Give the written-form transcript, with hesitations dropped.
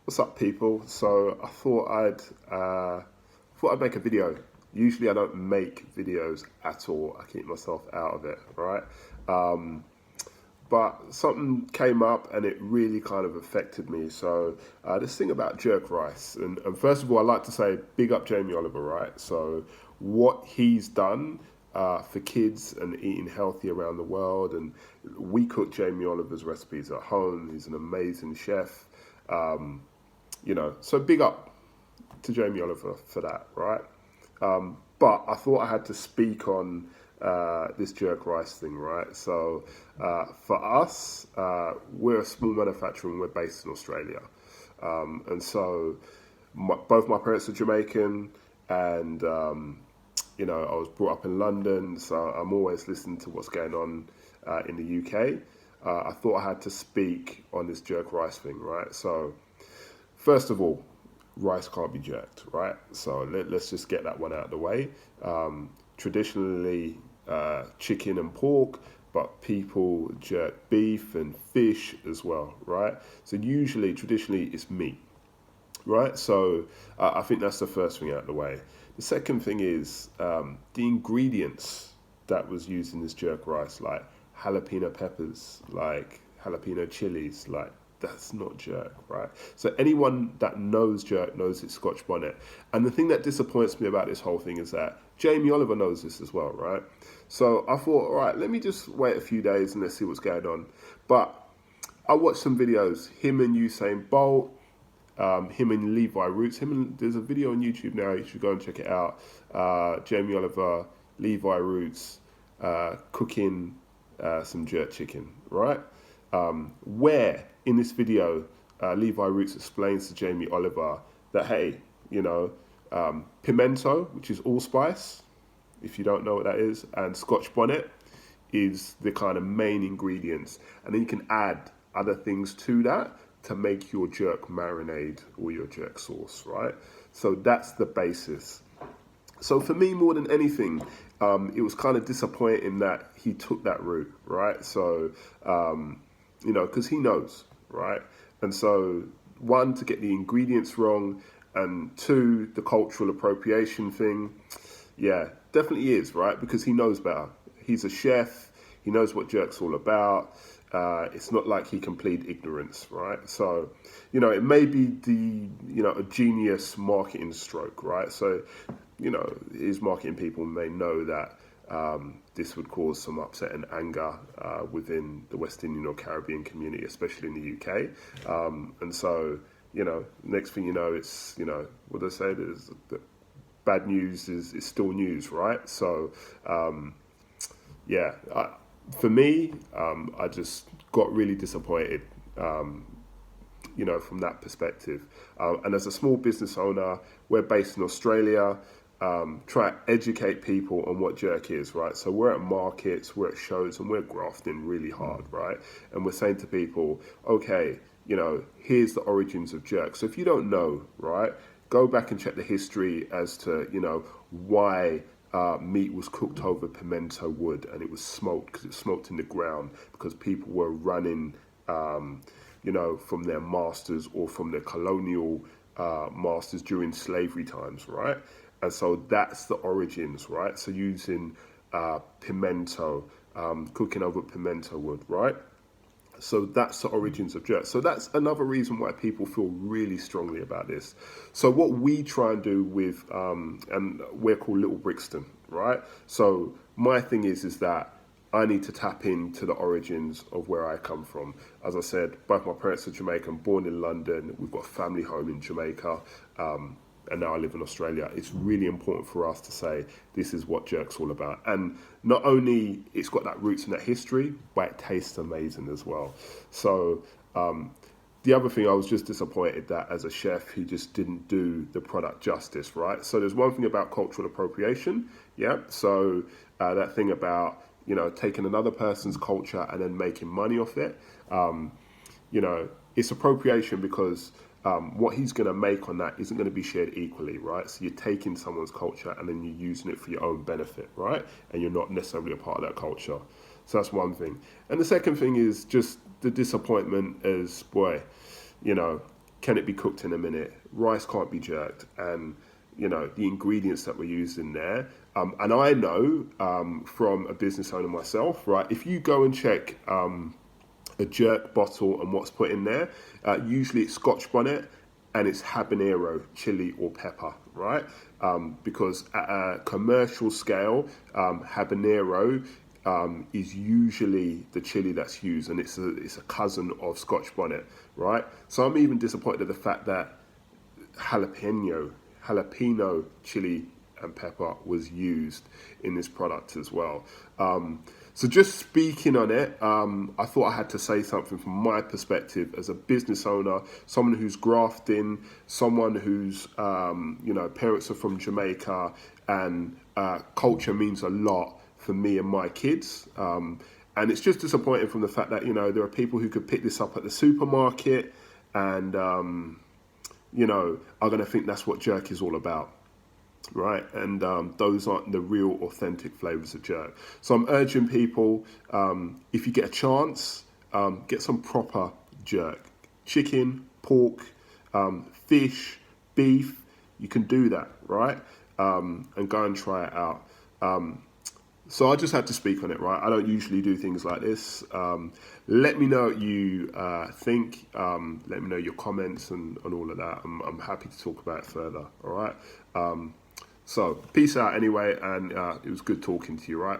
What's up, people? So I thought I'd make a video. Usually I don't make videos at all. I keep myself out of it, right? Um, but something came up and it really kind of affected me. So this thing about jerk rice, and first of all, I'd like to say big up Jamie Oliver, right? So what he's done for kids and eating healthy around the world, and we cook Jamie Oliver's recipes at home. He's an amazing chef. Um, so big up to Jamie Oliver for that, right? But I thought I had to speak on this jerk rice thing, right? So for us, we're a small manufacturer and we're based in Australia. And so both my parents are Jamaican, and I was brought up in London, so I'm always listening to what's going on in the UK. I thought I had to speak on this jerk rice thing, right? So first of all, rice can't be jerked, right? So let's just get that one out of the way. Traditionally, chicken and pork, but people jerk beef and fish as well, right? So usually, traditionally, it's meat, right? So I think that's the first thing out of the way. The second thing is the ingredients that was used in this jerk rice, like jalapeno peppers, like jalapeno chilies, like that's not jerk, right? So anyone that knows jerk knows it's Scotch bonnet. And the thing that disappoints me about this whole thing is that Jamie Oliver knows this as well, right? So I thought, all right, let me just wait a few days and let's see what's going on. But I watched some videos, him and Usain Bolt, him and Levi Roots. There's a video on YouTube now. You should go and check it out. Jamie Oliver, Levi Roots, cooking some jerk chicken, right? Where in this video, Levi Roots explains to Jamie Oliver that hey, pimento, which is allspice, if you don't know what that is, and Scotch bonnet is the kind of main ingredients, and then you can add other things to that to make your jerk marinade or your jerk sauce, right? So that's the basis. So for me, more than anything, it was kind of disappointing that he took that route, right? So, because he knows, right? And so, one, to get the ingredients wrong, and two, the cultural appropriation thing, yeah, definitely is, right? Because he knows better. He's a chef. He knows what jerk's all about. It's not like he can plead ignorance, right? So, it may be a genius marketing stroke, right? So, his marketing people may know that this would cause some upset and anger within the West Indian or Caribbean community, especially in the UK. And so, next thing you know, it's, what do they say? Bad news is still news, right? So, yeah, for me, I just got really disappointed, from that perspective. And as a small business owner, we're based in Australia. Try to educate people on what jerk is, right? So we're at markets, we're at shows, and we're grafting really hard, right? And we're saying to people, okay, here's the origins of jerk. So if you don't know, right, go back and check the history as to, why meat was cooked over pimento wood and it was smoked, because it smoked in the ground, because people were running, from their masters or from their colonial masters during slavery times, right? And so that's the origins, right? So using pimento, cooking over pimento wood, right? So that's the origins of jerk. So that's another reason why people feel really strongly about this. So what we try and do with, and we're called Little Brixton, right? So my thing is that I need to tap into the origins of where I come from. As I said, both my parents are Jamaican, born in London. We've got a family home in Jamaica. And now I live in Australia. It's really important for us to say this is what jerk's all about. And not only it's got that roots and that history, but it tastes amazing as well. So the other thing, I was just disappointed that as a chef, he just didn't do the product justice, right? So there's one thing about cultural appropriation, yeah? So that thing about, taking another person's culture and then making money off it, it's appropriation because what he's going to make on that isn't going to be shared equally, right? So you're taking someone's culture and then you're using it for your own benefit, right? And you're not necessarily a part of that culture. So that's one thing. And the second thing is just the disappointment as, boy, can it be cooked in a minute? Rice can't be jerked, and the ingredients that were used in there. And I know from a business owner myself, right? If you go and check a jerk bottle and what's put in there, usually it's Scotch bonnet and it's habanero, chili or pepper, right? Because at a commercial scale, habanero is usually the chili that's used, and it's a cousin of Scotch bonnet, right? So I'm even disappointed at the fact that jalapeno chili and pepper was used in this product as well. So just speaking on it, I thought I had to say something from my perspective as a business owner, someone who's grafting, someone whose parents are from Jamaica, and culture means a lot for me and my kids. And it's just disappointing from the fact that there are people who could pick this up at the supermarket and are going to think that's what jerk is all about. Right, and those aren't the real authentic flavors of jerk. So I'm urging people, if you get a chance, get some proper jerk. Chicken, pork, fish, beef, you can do that, right? And go and try it out. So I just had to speak on it, right? I don't usually do things like this. Let me know what you think. Let me know your comments and all of that. I'm happy to talk about it further, all right? So peace out anyway, and it was good talking to you, right?